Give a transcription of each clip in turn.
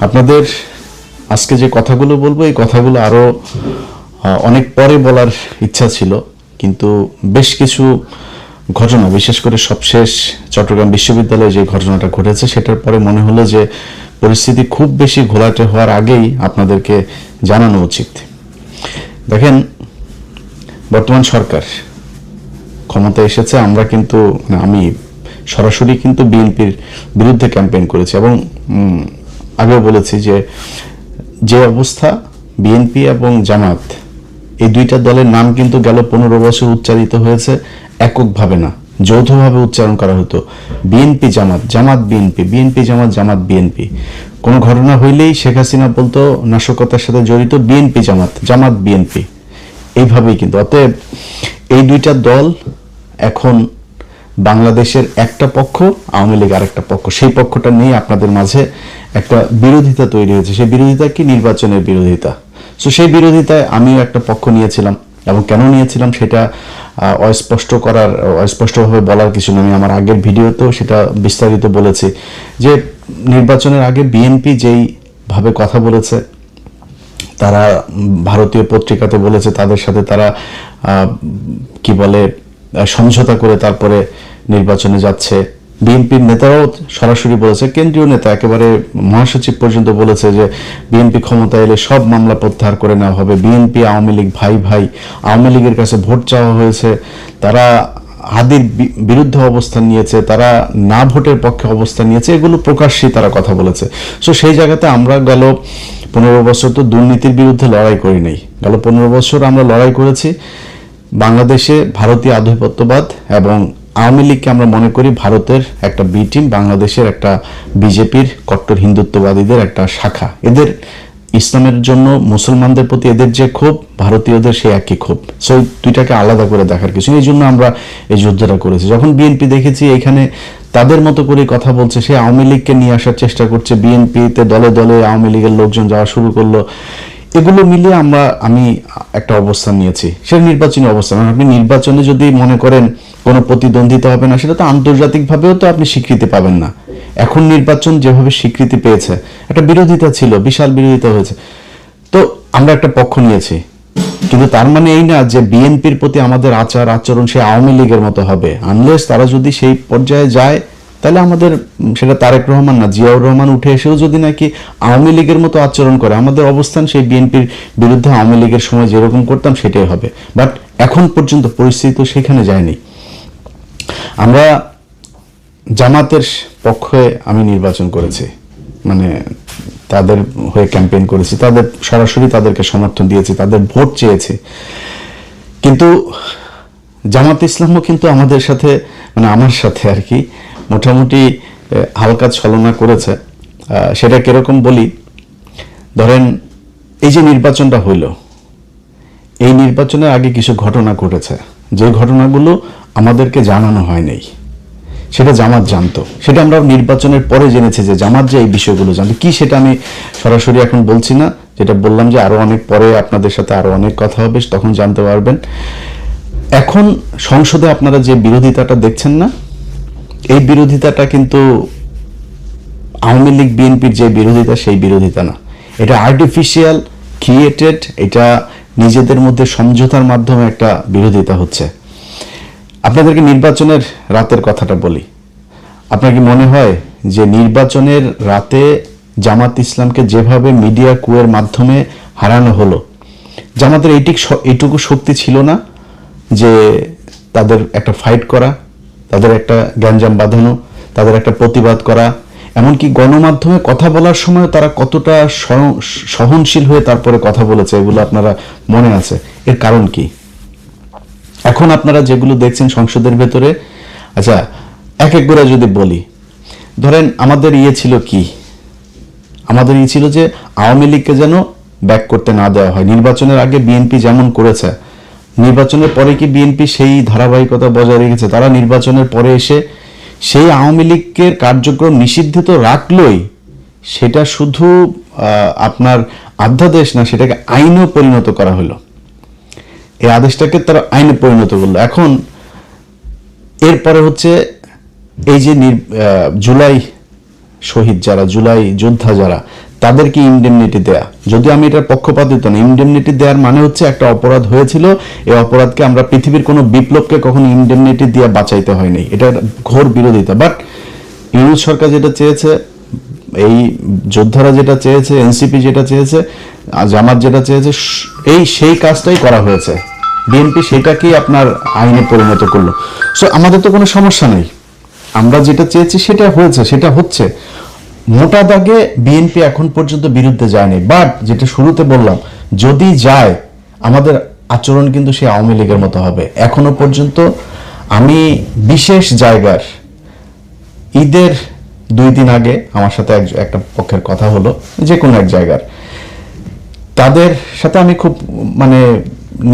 আপনাদের আজকে যে কথাগুলো বলবো এই কথাগুলো আরো অনেক পরে বলার ইচ্ছা ছিল, কিন্তু বেশ কিছু ঘটনা, বিশেষ করে সবশেষ চট্টগ্রাম বিশ্ববিদ্যালয়ে যে ঘটনাটা ঘটেছে সেটার পরে মনে হলো যে পরিস্থিতি খুব বেশি ঘোলাটে হওয়ার আগেই আপনাদেরকে জানানো উচিত। দেখেন, বর্তমান সরকার ক্ষমতায় এসেছে, আমরা কিন্তু আমি সরাসরি কিন্তু বিএনপির বিরুদ্ধে ক্যাম্পেইন করেছি এবং আগেও বলেছি যে অবস্থা বিএনপি এবং জামাত এই দুইটা দলের নাম কিন্তু গেল 15 বছর উচ্চারিত হয়েছে এককভাবে না, যৌথভাবে উচ্চারণ করা হতো। বিএনপি জামাত, জামাত বিএনপি, বিএনপি জামাত, জামাত বিএনপি। কোনো ঘটনা হইলেই শেখ হাসিনা বলতো নাশকতার সাথে জড়িত বিএনপি জামাত, জামাত বিএনপি, এইভাবেই কিন্তু। অতএব এই দুইটা দল এখন বাংলাদেশের একটা পক্ষ, আওয়ামী লীগ আরেকটা পক্ষ। সেই পক্ষটা নিয়ে আপনাদের মাঝে একটা বিরোধিতা তৈরি হয়েছে। সেই বিরোধিতা কি? নির্বাচনের বিরোধিতা। সো সেই বিরোধিতায় আমিও একটা পক্ষ নিয়েছিলাম, এবং কেন নিয়েছিলাম সেটা অস্পষ্টভাবে বলার কিছু নেই। আমি আমার আগের ভিডিওতেও সেটা বিস্তারিত বলেছি যে নির্বাচনের আগে বিএনপি যেইভাবে কথা বলেছে, তারা ভারতীয় পত্রিকাতে বলেছে তাদের সাথে তারা কি বলে সমঝোতা করে তারপরে নির্বাচনে যাচ্ছে। বিএনপির নেতারাও সরাসরি বলেছে, কেন্দ্রীয় নেতা একেবারে মহাসচিব পর্যন্ত বলেছে যে বিএনপি ক্ষমতা এলে সব মামলা প্রত্যাহার করে নেওয়া হবে। বিএনপি আওয়ামী লীগ ভাই ভাই, আওয়ামী লীগের কাছে ভোট চাওয়া হয়েছে, তারা হাদির বিরুদ্ধে অবস্থান নিয়েছে, তারা না ভোটের পক্ষে অবস্থান নিয়েছে, এগুলো প্রকাশ্যেই তারা কথা বলেছে। সো সেই জায়গাতে আমরা গেল 15 বছর তো দুর্নীতির বিরুদ্ধে লড়াই করি নাই। গেল 15 বছর আমরা লড়াই করেছি বাংলাদেশে ভারতীয় আধিপত্যবাদ এবং আওয়ামী লীগকে আমরা মনে করি ভারতের একটা বি টিম, বাংলাদেশের একটা বিজেপির কট্টর হিন্দুত্ববাদীদের একটা শাখা। এদের ইসলামের জন্য, মুসলমানদের প্রতি এদের যে ক্ষোভ, ভারতীয়দের সেই একই ক্ষোভ। সো দুইটাকে আলাদা করে দেখার কিছু, এই জন্য আমরা এই যুদ্ধটা করেছি। যখন বিএনপি দেখেছি এখানে তাদের মতো করে কথা বলছে, সে আওয়ামী লীগকে নিয়ে আসার চেষ্টা করছে, বিএনপিতে দলে দলে আওয়ামী লীগের লোকজন যাওয়া শুরু করলো, এগুলো মিলিয়ে আমি একটা অবস্থান নিয়েছি। সেটা নির্বাচনী অবস্থান। আপনি নির্বাচনে যদি মনে করেন কোনো প্রতিদ্বন্দ্বিতা হবে না, সেটা তো আন্তর্জাতিকভাবেও তো আপনি স্বীকৃতি পাবেন না। এখন নির্বাচন যেভাবে স্বীকৃতি পেয়েছে, একটা বিরোধিতা ছিল, বিশাল বিরোধিতা হয়েছে, তো আমরা একটা পক্ষ নিয়েছি। কিন্তু তার মানে এই না যে বিএনপির প্রতি আমাদের আচার আচরণ সে আওয়ামী লীগের মতো হবে। আনলেস তারা যদি সেই পর্যায়ে যায়, তাহলে আমাদের সেটা তারেক রহমান না, জিয়াউর রহমান উঠে এসেও যদি নাকি আওয়ামী লীগের মতো আচরণ করে, আমাদের অবস্থান সেই বিএনপির বিরুদ্ধে আওয়ামী লীগের সময় যেরকম করতাম সেটাই হবে। বাট এখন পর্যন্ত পরিস্থিতি তো সেখানে যায়নি। আমরা জামাতের পক্ষে আমি নির্বাচন করেছি, মানে তাদের হয়ে ক্যাম্পেইন করেছি, তাদের সরাসরি তাদেরকে সমর্থন দিয়েছি, তাদের ভোট চেয়েছি। কিন্তু জামাত ইসলামও কিন্তু আমাদের সাথে, মানে আমার সাথে আর কি, মোটামুটি হালকা ছলনা করেছে। সেটা কিরকম বলি, ধরেন এই যে নির্বাচনটা হইল, এই নির্বাচনের আগে কিছু ঘটনা ঘটেছে, যে ঘটনাগুলো আমাদেরকে জানানো হয় নাই, সেটা জামাত জানতো। সেটা আমরা নির্বাচনের পরে জেনেছি যে জামাত যে এই বিষয়গুলো জানতো। কি সেটা আমি সরাসরি এখন বলছি না, যেটা বললাম যে আরো অনেক পরে আপনাদের সাথে আরো অনেক কথা হবে, তখন জানতে পারবেন। এখন সংসদে আপনারা যে বিরোধিতাটা দেখছেন না, এই বিরোধিতাটা কিন্তু আওয়ামী লীগ বিএনপির যে বিরোধিতা সেই বিরোধিতা না, এটা আর্টিফিশিয়াল ক্রিয়েটেড, এটা নিজেদের মধ্যে সমঝোতার মাধ্যমে একটা বিরোধিতা হচ্ছে। আপনাদেরকে নির্বাচনের রাতের কথাটা বলি। আপনার কি মনে হয় যে নির্বাচনের রাতে জামাত ইসলামকে যেভাবে মিডিয়া কুয়ের মাধ্যমে হারানো হলো, জামাতের এইটুকু শক্তি ছিল না যে তাদের একটা ফাইট করা, তাদের একটা গ্যাঞ্জাম বাঁধানো, তাদের একটা প্রতিবাদ করা, এমনকি গণমাধ্যমে কথা বলার সময় তারা কতটা সহনশীল হয়ে তারপরে কথা বলেছে, এগুলো আপনারা মনে আছে। এর কারণ কি? এখন আপনারা যেগুলো দেখছেন সংসদের ভেতরে, আচ্ছা এক এক করে যদি বলি, ধরেন আমাদের ছিল কি, আমাদের ছিল যে আওয়ামী লীগকে যেন ব্যাক করতে না দেওয়া হয়। নির্বাচনের আগে বিএনপি যেমন করেছে, নির্বাচনের পরে কি বিএনপি সেই ধারাবাহিকতা বজায় রেখেছে? তারা নির্বাচনের পরে এসে সেই আওয়ামী লীগের কার্যক্রম নিষিদ্ধ রাখলই, সেটা শুধু আপনার অধ্যাদেশ না, সেটাকে আইনও পরিণত করা হলো। এই আদেশটাকে তারা আইনে পরিণত করলো। এখন এরপরে হচ্ছে এই যে জুলাই শহীদ যারা, জুলাই যোদ্ধা যারা, তাদেরকে ইনডেমনিটি দেয়া। যদি আমি এটার পক্ষপাতিত্ব না, ইনডেমনিটি দেওয়ার মানে হচ্ছে একটা অপরাধ হয়েছিল, এই অপরাধকে আমরা পৃথিবীর কোনো বিপ্লবকে কখনো ইনডেমনিটি দিয়ে বাঁচাইতে হয়নি, এটার ঘোর বিরোধিতা। বাট ইউনূস সরকার যেটা চেয়েছে, এই যোদ্ধারা যেটা চেয়েছে, এনসিপি যেটা চেয়েছে, জামাত যেটা চেয়েছে, সেই কাজটাই করা হয়েছে। বিএনপি সেটাকেই আপনার আইনে পরিণত করলো। সো আমাদের তো কোনো সমস্যা নেই, আমরা যেটা চেয়েছি সেটা হয়েছে, সেটা হচ্ছে। মোটা দাগে বিএনপি এখন পর্যন্ত বিরুদ্ধে যায়নি, বাট যেটা শুরুতে বললাম, যদি যায় আমাদের আচরণ কিন্তু সে আওয়ামী লীগের মতো হবে। এখনো পর্যন্ত আমি বিশেষ জায়গার ঈদের 2 দিন আগে আমার সাথে একটা পক্ষের কথা হলো, যে কোনো এক জায়গার, তাদের সাথে আমি খুব মানে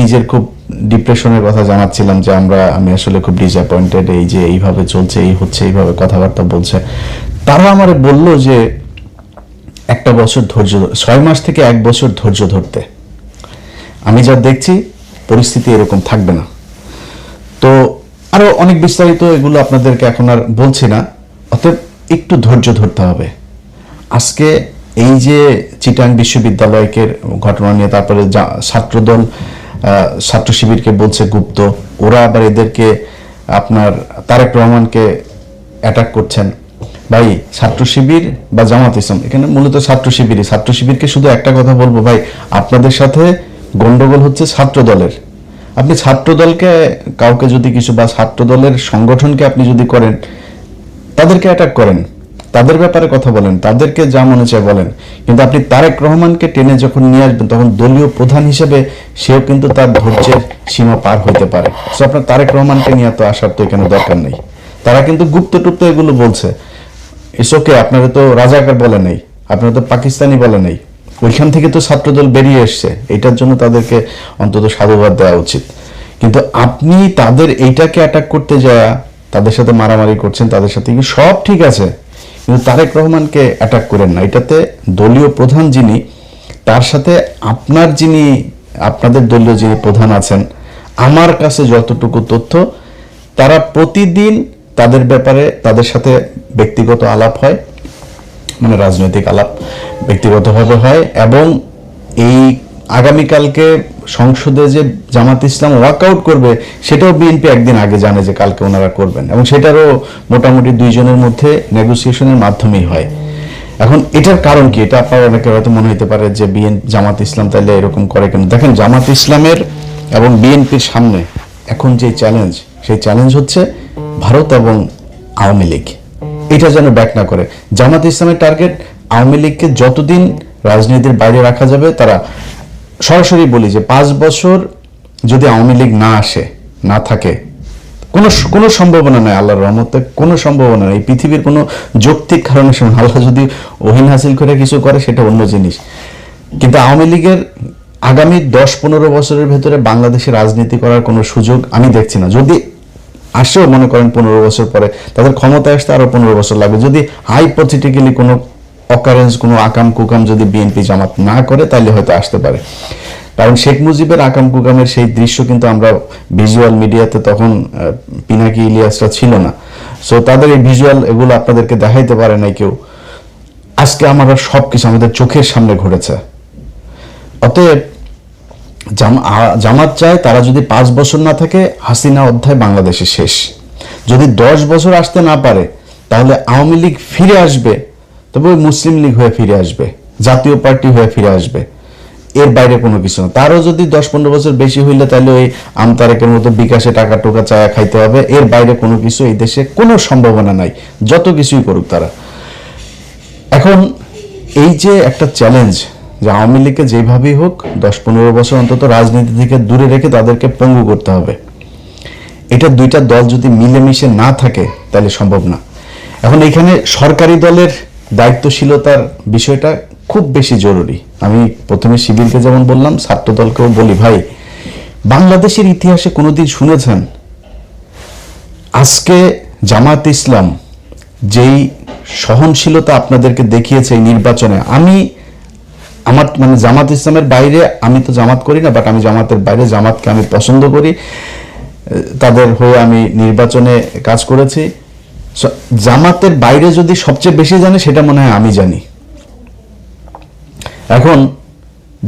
নিজের খুব ডিপ্রেশনের কথা জানাচ্ছিলাম যে আমি আসলে খুব ডিসঅ্যাপয়েন্টেড, এই যে এইভাবে চলছে, এই হচ্ছে, এইভাবে কথাবার্তা বলছে। তারা আমারে বলল যে 1 বছর ধৈর্য, 6 মাস থেকে 1 বছর ধৈর্য ধরতে। আমি যা দেখছি পরিস্থিতি এরকম থাকবে না। তো আরো অনেক বিস্তারিত এগুলো আপনাদেরকে এখন আর বলছি না, অতএব একটু ধৈর্য ধরতে হবে। আজকে এই যে চিটাং বিশ্ববিদ্যালয়কে ঘটনা নিয়ে, তারপরে ছাত্রদল ছাত্র শিবিরকে বলছে গুপ্ত, ওরা আবার এদেরকে আপনার তারেক রহমানকে অ্যাটাক করছেন। ভাই, ছাত্র শিবির বা জামাত ইসলাম, এখানে মূলত ছাত্র শিবিরকে শুধু একটা কথা বলবো, ভাই আপনাদের সাথে গন্ডগোল হচ্ছে ছাত্র দলের। আপনি ছাত্র দলকে কাউকে যদি কিছু, বা ছাত্র দলের সংগঠনকে আপনি যদি করেন, তাদেরকে অ্যাটাক করেন, তাদের ব্যাপারে কথা বলেন, তাদেরকে যা মনে চায় বলেন, কিন্তু আপনি তারেক রহমানকে টেনে যখন নিয়ে আসবেন, তখন দলীয় প্রধান হিসেবে সেও কিন্তু তার ধৈর্যের সীমা পার হইতে পারে। সো আপনার তারেক রহমানকে নিয়ে তো আসার তো এখানে দরকার নেই। তারা কিন্তু গুপ্ত টুপ্ত এগুলো বলছে, ইসোকে, আপনারা তো রাজাকার বলে নেই, আপনারা তো পাকিস্তানি বলে নেই, ওইখান থেকে তো ছাত্রদল বেরিয়ে এসছে, এটার জন্য তাদেরকে অন্তত সাধুবাদ দেওয়া উচিত। কিন্তু আপনি তাদের এইটাকে অ্যাটাক করতে যায় তাদের সাথে মারামারি করছেন, তাদের সাথে সব ঠিক আছে, কিন্তু তারেক রহমানকে অ্যাটাক করেন না। এটাতে দলীয় প্রধান যিনি, তার সাথে আপনাদের দলীয় যিনি প্রধান আছেন, আমার কাছে যতটুকু তথ্য, তারা প্রতিদিন তাদের ব্যাপারে তাদের সাথে ব্যক্তিগত আলাপ হয়, মানে রাজনৈতিক আলাপ ব্যক্তিগতভাবে হয়। এবং এই আগামীকালকে সংসদে যে জামাত ইসলাম ওয়াকআউট করবে, সেটাও বিএনপি একদিন আগে জানে যে কালকে ওনারা করবেন, এবং সেটারও মোটামুটি 2 জনের মধ্যে নেগোসিয়েশনের মাধ্যমেই হয়। এখন এটার কারণ কি, এটা আপনার অনেকের হয়তো মনে হতে পারে যে জামাত ইসলাম তাহলে এরকম করে কেন। দেখেন, জামাত ইসলামের এবং বিএনপির সামনে এখন যে চ্যালেঞ্জ, সেই চ্যালেঞ্জ হচ্ছে ভারত এবং আওয়ামী লীগ। এটা যেন ব্যাক না করে। জামাত ইসলামের টার্গেট আওয়ামী লীগকে যতদিন রাজনীতির বাইরে রাখা যাবে, তারা সরাসরি বলি যে 5 বছর যদি আওয়ামী লীগ না আসে, না থাকে, কোনো সম্ভাবনা নাই, আল্লাহর রহমতে কোনো সম্ভাবনা নেই, পৃথিবীর কোনো যৌক্তিক কারণে আল্লাহ যদি ওহিন হাসিল করে কিছু করে সেটা অন্য জিনিস। কিন্তু আওয়ামী লীগের আগামী 10-15 বছরের ভেতরে বাংলাদেশে রাজনীতি করার কোনো সুযোগ আমি দেখছি না। যদি আসেও, মনে করেন 15 বছর পরে, তাদের ক্ষমতায় আসতে আরো 15 বছর লাগবে। যদি হাইপোথেটিক্যালি কোনো অকারেন্স, কোনো আকাম কুকাম যদি বিএনপি জামাত না করে, তাহলে হয়তো আসতে পারে। কারণ শেখ মুজিবের আকাম কুকামের সেই দৃশ্য কিন্তু আমরা ভিজুয়াল মিডিয়াতে, তখন পিনাকি ইলিয়াসরা ছিল না, সো তাদের এই ভিজুয়াল এগুলো আপনাদেরকে দেখাইতে পারে নাই কেউ। আজকে আমরা সবকিছু আমাদের চোখের সামনে ঘটেছে। অতএব জামাত চায়, তারা যদি 5 বছর না থাকে, হাসিনা অধ্যায় বাংলাদেশে শেষ। যদি 10 বছর আসতে না পারে, তাহলে আওয়ামী লীগ ফিরে আসবে, তবে ওই মুসলিম লীগ হয়ে ফিরে আসবে, জাতীয় পার্টি হয়ে ফিরে আসবে, এর বাইরে কোনো কিছু না। তারও যদি 10-15 বছর বেশি হইলে, তাহলে ওই আমতারেকের মতো বিকাশে টাকা টোকা চায়া খাইতে হবে, এর বাইরে কোনো কিছু এই দেশে কোনো সম্ভাবনা নাই, যত কিছুই করুক তারা। এখন এই যে একটা চ্যালেঞ্জ, যে আওয়ামী লীগকে যেভাবেই হোক 10-15 বছর অন্তত রাজনীতি থেকে দূরে রেখে তাদেরকে পঙ্গু করতে হবে, এটা দুইটা দল যদি মিলেমিশে না থাকে তাহলে সম্ভব না। এখন এখানে সরকারি দলের দায়িত্বশীলতার বিষয়টা খুব বেশি জরুরি। আমি প্রথমে শিবিরকে যেমন বললাম, ছাত্র দলকেও বলি, ভাই বাংলাদেশের ইতিহাসে কোনোদিন শুনেছেন আজকে জামাত ইসলাম যেই সহনশীলতা আপনাদেরকে দেখিয়েছে এই নির্বাচনে? আমার মানে জামাত ইসলামের বাইরে, আমি তো জামাত করি না, বাট আমি জামাতের বাইরে, জামাতকে আমি পছন্দ করি, তাদের হয়ে আমি নির্বাচনে কাজ করেছি। জামাতের বাইরে যদি সবচেয়ে বেশি জানে, সেটা মনে হয় আমি জানি। এখন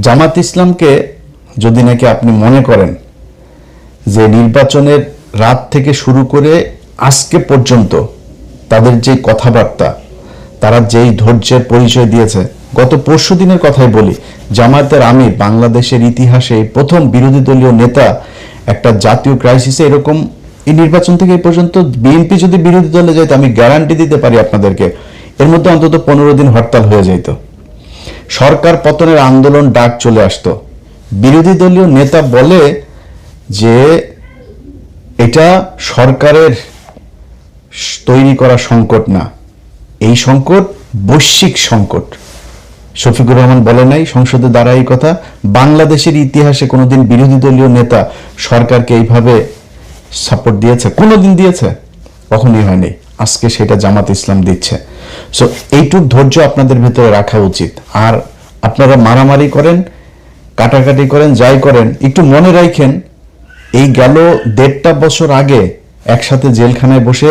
জামাত ইসলামকে যদি নাকি আপনি মনে করেন যে নির্বাচনের রাত থেকে শুরু করে আজকে পর্যন্ত তাদের যে কথাবার্তা, তারা যেই ধৈর্যের পরিচয় দিয়েছে, গত পরশু দিনের কথাই বলি, জামায়াতের আমির বাংলাদেশের ইতিহাসে প্রথম বিরোধী দলীয় নেতা একটা জাতীয় ক্রাইসিসে এরকম এই নির্বাচন থেকে এই পর্যন্ত বিএনপি যদি বিরোধী দলে যেত, আমি গ্যারান্টি দিতে পারি আপনাদেরকে এর মধ্যে অন্তত 15 দিন হরতাল হয়ে যেত, সরকার পতনের আন্দোলন ডাক চলে আসতো। বিরোধী দলীয় নেতা বলে যে এটা সরকারের তৈরি করা সংকট না, এই সংকট বৈশ্বিক সংকট। শফিকুর রহমান বলে নাই সংসদে দাঁড়ায় এই কথা। বাংলাদেশের ইতিহাসে কোনোদিন বিরোধী দলীয় নেতা সরকারকে এইভাবে সাপোর্ট দিয়েছে? কোনোদিন দিয়েছে? কখনোই হয়নি। আজকে সেটা জামাত ইসলাম দিচ্ছে। সো এইটুক ধৈর্য আপনাদের ভিতরে রাখা উচিত। আর আপনারা মারামারি করেন, কাটাকাটি করেন, যাই করেন, একটু মনে রাখেন এই গেল 1.5 বছর আগে একসাথে জেলখানায় বসে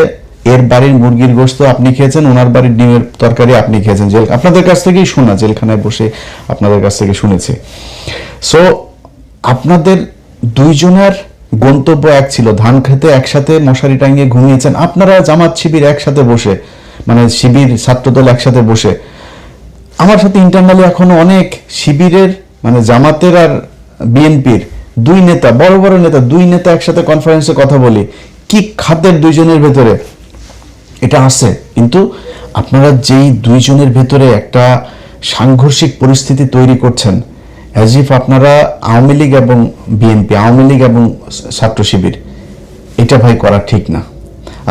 এর বাড়ির মুরগির গোশত আপনি খেয়েছেন, ওনার বাড়ির ডিমের তরকারি আপনি খেয়েছেন। আপনাদের কাছ থেকেই শোনা, জেলখানায় বসে আপনাদের কাছ থেকে শুনেছি। সো আপনাদের দুইজনের গন্তব্য এক ছিল, ধান খেতে একসাথে মশারি টাঙিয়ে ঘুমিয়েছেন আপনারা, জামাত শিবির একসাথে বসে, মানে শিবির ছাত্রদল একসাথে বসে। আমার সাথে ইন্টারনালি এখনো অনেক শিবিরের, মানে জামাতের আর বিএনপির দুই নেতা, বড় বড় নেতা, দুই নেতা একসাথে কনফারেন্সে কথা বলি, কি খাদ্যের দুইজনের ভেতরে এটা আছে। কিন্তু আপনারা যেই দুইজনের ভেতরে একটা সাংঘর্ষিক পরিস্থিতি তৈরি করছেন, অ্যাজ ইফ আপনারা আওয়ামী লীগ এবং বিএনপি, আওয়ামী লীগ এবং ছাত্র শিবির, এটা ভাই করা ঠিক না।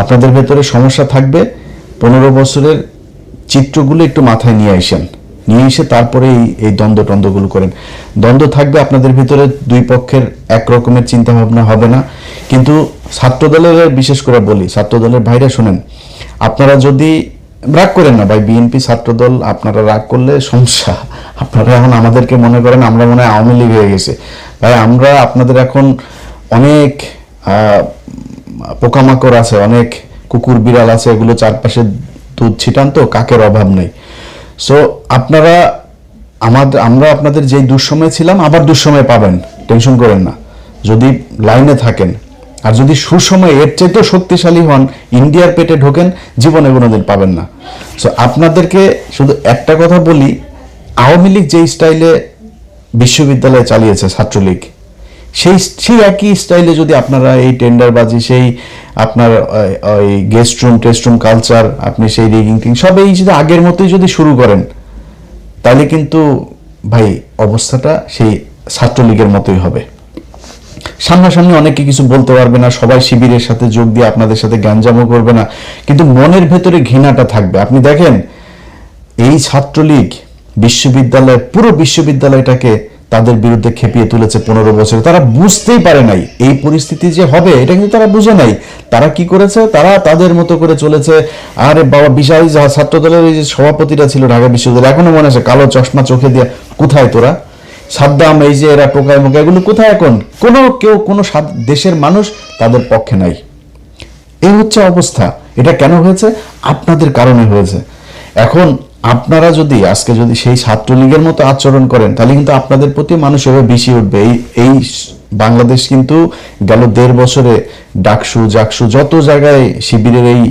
আপনাদের ভেতরে সমস্যা থাকবে, 15 বছরের চিত্রগুলো একটু মাথায় নিয়ে আসেন, নিয়ে এসে তারপরে এই দ্বন্দ্বগুলো করেন। দ্বন্দ্ব থাকবে আপনাদের ভিতরে, দুই পক্ষের একরকমের চিন্তা ভাবনা হবে না। কিন্তু ছাত্রদলের, বিশেষ করে বলি ছাত্রদলের ভাইরা শোনেন, আপনারা যদি রাগ করেন না ভাই, বিএনপি ছাত্রদল আপনারা রাগ করলে সমস্যা। আপনারা এখন আমাদেরকে মনে করেন আমরা মনে হয় আওয়ামী লীগ হয়ে গেছে। ভাই আমরা আপনাদের এখন অনেক পোকামাকড় আছে, অনেক কুকুর বিড়াল আছে, এগুলো চারপাশে দুধ ছিটান, তো কাকের অভাব নেই। সো আপনারা আমরা আপনাদের যেই দুঃসময় ছিলাম আবার দুঃসময় পাবেন, টেনশন করেন না যদি লাইনে থাকেন। আর যদি সুসময় এর চাইতেও শক্তিশালী হন, ইন্ডিয়ার পেটে ঢোকেন, জীবনে কোনোদিন পাবেন না। সো আপনাদেরকে শুধু একটা কথা বলি, আওয়ামী লীগ যেই স্টাইলে বিশ্ববিদ্যালয়ে চালিয়েছে ছাত্রলীগ, সেই একই স্টাইলে যদি আপনারা এই টেন্ডারবাজি, সেই আপনার ওই guest room test room culture, আপনি সেই রিগিং টিং সব এই যদি আগের মতোই যদি শুরু করেন, তাহলে কিন্তু ভাই অবস্থাটা সেই ছাত্রলীগের মতোই হবে। সামনাসামনি অনেকে কিছু বলতে পারবে না, সবাই শিবিরের সাথে যোগ দিয়ে আপনাদের সাথে গ্যাঞ্জামও করবে না, কিন্তু মনের ভেতরে ঘৃণাটা থাকবে। আপনি দেখেন এই ছাত্রলীগ বিশ্ববিদ্যালয়, পুরো বিশ্ববিদ্যালয়টাকে তাদের বিরুদ্ধে খেপিয়ে তুলেছে 15 বছরে। তারা বুঝতেই পারে নাই এই পরিস্থিতি যে হবে, এটা কিন্তু তারা বুঝে নাই। তারা কি করেছে, তারা তাদের মতো করে চলেছে। আরে বাবা, বিশাল ছাত্রদলের এই যে সভাপতিরা ছিল ঢাকা বিশ্ববিদ্যালয়, এখনো মনে আছে, কালো চশমা চোখে দিয়ে, কোথায় তোরা? সাদ্দাম, এই যে এরা টোকায় মোকা, এগুলো কোথায় এখন? কোনো দেশের মানুষ তাদের পক্ষে নাই। এই হচ্ছে অবস্থা। এটা কেন হয়েছে? আপনাদের কারণে হয়েছে। এখন আপনারা যদি আজকে যদি সেই ছাত্রলীগের মতো আচরণ করেন, তাহলে কিন্তু আপনাদের প্রতি মানুষ এভাবে বেশি উঠবে। এই বাংলাদেশ কিন্তু গেল 1.5 বছরে ডাকসু জাকসু যত জায়গায় শিবিরের এই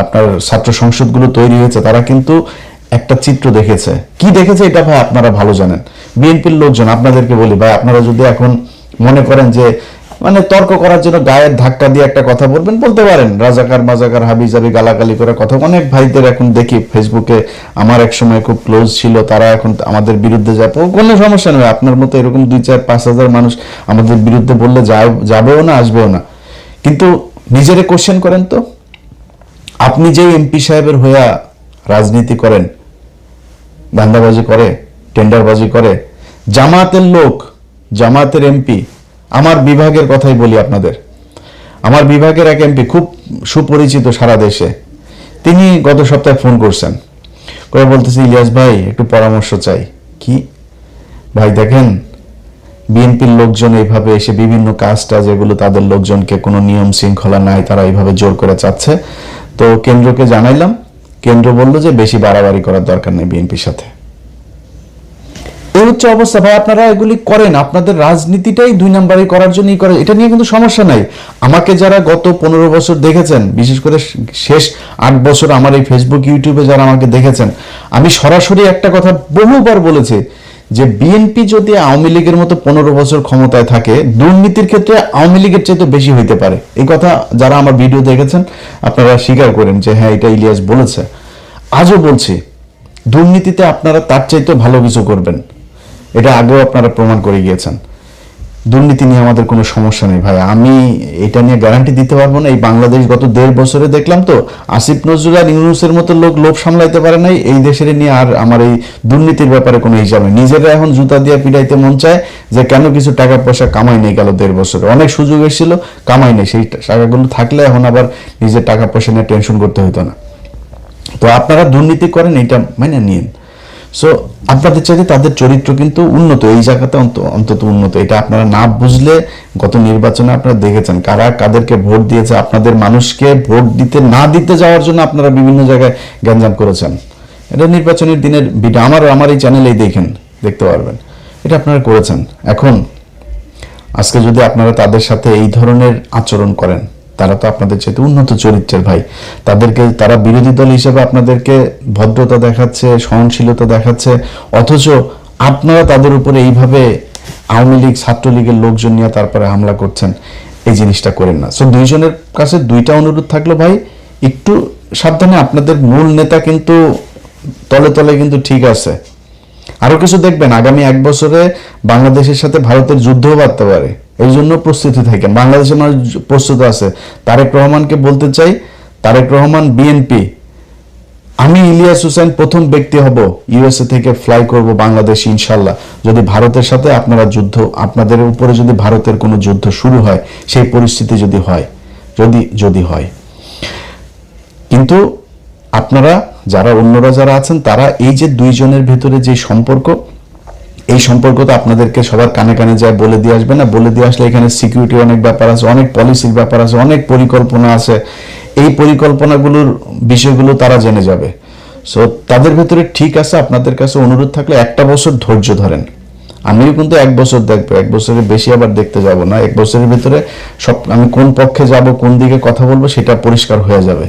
আপনার ছাত্র সংসদগুলো তৈরি হয়েছে, তারা কিন্তু একটা চিত্র দেখেছে। কি দেখেছে এটা ভাই আপনারা ভালো জানেন। বিএনপির লোকজন, আপনাদেরকে বলি ভাই, আপনারা যদি এখন মনে করেন যে মানে তর্ক করার জন্য গায়ের ধাক্কা দিয়ে একটা কথা বলবেন, বলতে পারেন, রাজাকার মাজাকার হাবি জাবি গালাগালি করে কথা। অনেক ভাইদের এখন দেখি ফেসবুকে, আমার এক সময় খুব ক্লোজ ছিল, তারা এখন আমাদের বিরুদ্ধে যায়, কোনো সমস্যা নেই। আপনার মতো এরকম 2-4-5 হাজার মানুষ আমাদের বিরুদ্ধে বললে যাবেও না, আসবেও না। কিন্তু নিজেরে কোশ্চেন করেন তো, আপনি যে এমপি সাহেবের হইয়া রাজনীতি করেন, ধান্দাবাজি করে, টেন্ডারবাজি করে, জামাতের লোক, জামাতের এমপি, আমার বিভাগের কথাই বলি আপনাদের, আমার বিভাগের এক এমপি খুব সুপরিচিত সারা দেশে, তিনি গত সপ্তাহে ফোন করছেন, করে বলতেছে, ইলিয়াস ভাই একটু পরামর্শ চাই। কি ভাই? দেখেন বিএনপির লোকজন এইভাবে এসে বিভিন্ন কাজটা, যেগুলো তাদের লোকজনকে কোনো নিয়ম শৃঙ্খলা নাই, তারা এইভাবে জোর করে চাচ্ছে, তো কেন্দ্রকে জানাইলাম, কেন্দ্র বলল যে বেশি বাড়াবাড়ি করার দরকার নেই বিএনপির সাথে। এই হচ্ছে অবস্থা ভাই। আপনারা এগুলি করেন, আপনাদের রাজনীতিটাই 2 নাম্বারই করার জন্যই করে, এটা নিয়ে কিন্তু সমস্যা নাই। আমাকে যারা গত 15 বছর দেখেছেন, বিশেষ করে শেষ 8 বছর আমার এই ফেসবুক ইউটিউবে যারা আমাকে দেখেছেন, আমি সরাসরি একটা কথা বহুবার বলেছি যে বিএনপি যদি আওয়ামী লীগের মতো 15 বছর ক্ষমতায় থাকে, দুর্নীতির ক্ষেত্রে আওয়ামী লীগের চাইতে বেশি হইতে পারে। এই কথা যারা আমার ভিডিও দেখেছেন আপনারা স্বীকার করেন যে হ্যাঁ, এটা ইলিয়াস বলেছে। আজও বলছি, দুর্নীতিতে আপনারা তার চাইতে ভালো কিছু করবেন, এটা আগেও আপনারা প্রমাণ করে গিয়েছেন। দুর্নীতি নিয়ে আমাদের কোনো সমস্যা নেই ভাই, আমি এটা নিয়ে গ্যারান্টি দিতে পারবো না। এই বাংলাদেশ গত 1.5 বছরে দেখলাম তো, আসিফ নজরুল আর ইউনূসের মতো লোক লোভ সামলাইতে পারে নাই, এই দেশের নিয়ে আর আমার এই দুর্নীতির ব্যাপারে কোনো হিসাব নেই। নিজেরা এখন জুতা দিয়ে পিটাইতে মন চায় যে কেন কিছু টাকা পয়সা কামাই নেই গেল 1.5 বছরে। অনেক সুযোগ এসেছিল, কামাই নেই, সেই টাকাগুলো থাকলে এখন আবার নিজের টাকা পয়সা নিয়ে টেনশন করতে হতো না। তো আপনারা দুর্নীতি করেন, এটা মানে নিন। সো আপনাদের চাইতে তাদের চরিত্র কিন্তু উন্নত, এই জায়গাতে অন্তত উন্নত। এটা আপনারা না বুঝলে, গত নির্বাচনে আপনারা দেখেছেন কারা কাদেরকে ভোট দিয়েছে। আপনাদের মানুষকে ভোট দিতে না দিতে যাওয়ার জন্য আপনারা বিভিন্ন জায়গায় গ্যাঞ্জাম করেছেন। এটা নির্বাচনের দিনের ভিডিও আমার এই চ্যানেলেই দেখতে পারবেন, এটা আপনারা করেছেন। এখন আজকে যদি আপনারা তাদের সাথে এই ধরনের আচরণ করেন, তারা তো আপনাদের চাইতে উন্নত চরিত্রের ভাই। তারা বিরোধী দল হিসেবে আপনাদেরকে ভদ্রতা দেখাচ্ছে, সহনশীলতা দেখাচ্ছে, অথচ আপনারা তাদের উপরে এইভাবে আওয়ামী লীগ ছাত্রলীগের লোকজন নিয়ে তারপরে হামলা করছেন। এই জিনিসটা করেন না। সো দুইজনের কাছে 2টা অনুরোধ থাকলো ভাই, একটু সাবধানে। আপনাদের মূল নেতা কিন্তু তলে তলে কিন্তু ঠিক আছে। আরো কিছু দেখবেন, আগামী 1 বছরে বাংলাদেশের সাথে ভারতের যুদ্ধও বাড়তে পারে, এই জন্য প্রস্তুতি থাকেন। বাংলাদেশের মানুষ প্রস্তুত আছে। তারেক রহমানকে বলতে চাই, তারেক রহমান, বিএনপি, আমি ইলিয়াস হোসেন প্রথম ব্যক্তি হব ইউএসএ থেকে ফ্লাই করব বাংলাদেশ ইনশাল্লাহ, যদি ভারতের সাথে আপনারা যুদ্ধ, আপনাদের উপরে যদি ভারতের কোনো যুদ্ধ শুরু হয়, সেই পরিস্থিতি যদি হয়, যদি হয়। কিন্তু আপনারা যারা অন্যরা যারা আছেন, তারা এই যে 2 জনের ভেতরে যে সম্পর্ক, এই সম্পর্ক তো আপনাদেরকে সবার কানে কানে যায় বলে দিয়ে আসবে না। বলে দিয়ে আসলে এখানে সিকিউরিটি অনেক ব্যাপার আছে, অনেক পলিসির ব্যাপার আছে, অনেক পরিকল্পনা আছে। এই পরিকল্পনাগুলোর বিষয়গুলো তারা জেনে যাবে। সো তাদের ভেতরে ঠিক আছে। আপনাদের কাছে অনুরোধ থাকলে 1টা বছর ধৈর্য ধরেন। আমিও কিন্তু 1 বছর দেখবো, 1 বছরের বেশি আবার দেখতে যাব না। 1 বছরের ভিতরে আমি কোন পক্ষে যাব, কোন দিকে কথা বলবো, সেটা পরিষ্কার হয়ে যাবে।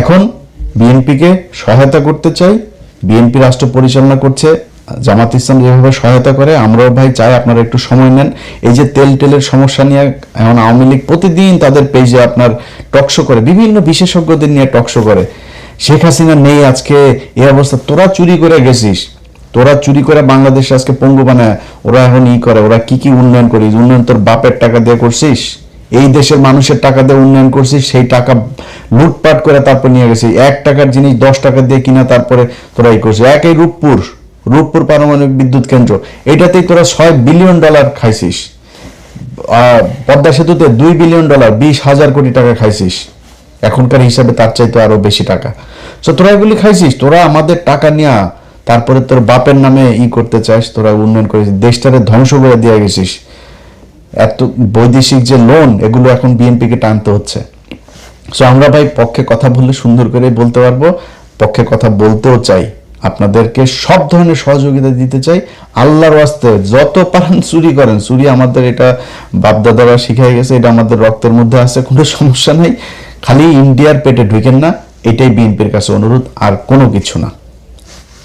এখন বিএনপিকে সহায়তা করতে চাই। বিএনপি রাষ্ট্র পরিচালনা করছে, জামাত ইসলাম যেভাবে সহায়তা করে, আমরাও ভাই চাই আপনারা একটু সময় নেন। এই যে তেলের সমস্যা নিয়ে এখন আওয়ামী লীগ প্রতিদিন তাদের পেজে আপনার টকশো করে, বিভিন্ন বিশেষজ্ঞদের নিয়ে টকশো করে। শেখ হাসিনা নেই আজকে, এই অবস্থা, তোরা চুরি করে গেছিস, তোরা চুরি করে বাংলাদেশে আজকে পঙ্গু বানায়, ওরা এখন করে, ওরা কি উন্নয়ন করিস? উন্নয়ন তোর বাপের টাকা দিয়ে করছিস, এই দেশের মানুষের টাকা দিয়ে উন্নয়ন করছিস, সেই টাকা লুটপাট করে তারপর নিয়ে গেছিস। 1 টাকার জিনিস 10 টাকা দিয়ে কিনা তারপরে তোরা এই করছিস। এই রূপপুর পারমাণবিক বিদ্যুৎ কেন্দ্র, এটাতেই তোরা $6 বিলিয়ন খাইছিস। পদ্মা সেতুতে $2 বিলিয়ন, 20,000 কোটি টাকা খাইছিস। এখনকার হিসাবে তার চাইতে আরো বেশি টাকা। সো তোরা এগুলি খাইছিস, তোরা আমাদের টাকা নিয়ে তারপরে তোর বাপের নামে করতে চাস, তোরা উন্নয়ন করেছিস, দেশটারে ধ্বংস করে দিয়ে গেছিস। এত বৈদেশিক যে লোন, এগুলো এখন বিএনপিকে টানতে হচ্ছে। সো আমরা ভাই পক্ষে কথা বললে সুন্দর করে বলতে পারবো, পক্ষে কথা বলতেও চাই, আপনাদেরকে সব ধরনের সহযোগিতা দিতে চাই। আল্লাহর ওয়াস্তে যত পারেন চুরি করেন, চুরি আমাদের এটা বাপদাদারা শিখাই গেছে, এটা আমাদের রক্তের মধ্যে আছে, কোনো সমস্যা নাই। খালি ইন্ডিয়ার পেটে ঢুকেন না, এটাই বিএনপির কাছে অনুরোধ, আর কোনো কিছু না।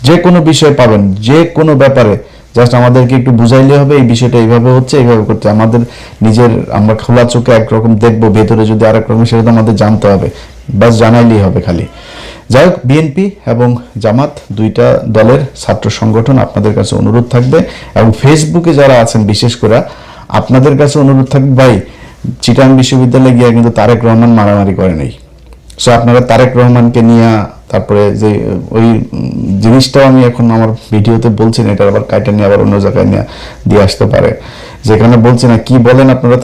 যে কোনো বিষয় পাবেন, যে কোনো ব্যাপারে জাস্ট আমাদেরকে একটু বুঝাইলে হবে এই বিষয়টা এইভাবে হচ্ছে, এইভাবে করতে। আমাদের আমরা খোলা চোখে একরকম দেখবো, ভেতরে যদি আরেক রকম, সেটা তো আমাদের জানতে হবে, বাস জানাইলেই হবে খালি। যাই হোক, বিএনপি এবং জামাত 2টা দলের ছাত্র সংগঠন, আপনাদের কাছে অনুরোধ থাকবে, এবং ফেসবুকে যারা আছেন বিশেষ করে আপনাদের কাছে অনুরোধ থাকবে, ভাই চিটাং বিশ্ববিদ্যালয়ে গিয়ে কিন্তু তারেক রহমান মারামারি করে নেই। সো আপনারা তারেক রহমানকে নিয়ে, তারপরে যে ওই জিনিসটাও আমি এখন আমার ভিডিওতে বলছি না, এটা আবার কাইটা নিয়ে আবার অন্য জায়গায় নিয়ে দিয়ে আসতে পারে, যেখানে বলছি না, কি বলেন আপনারা।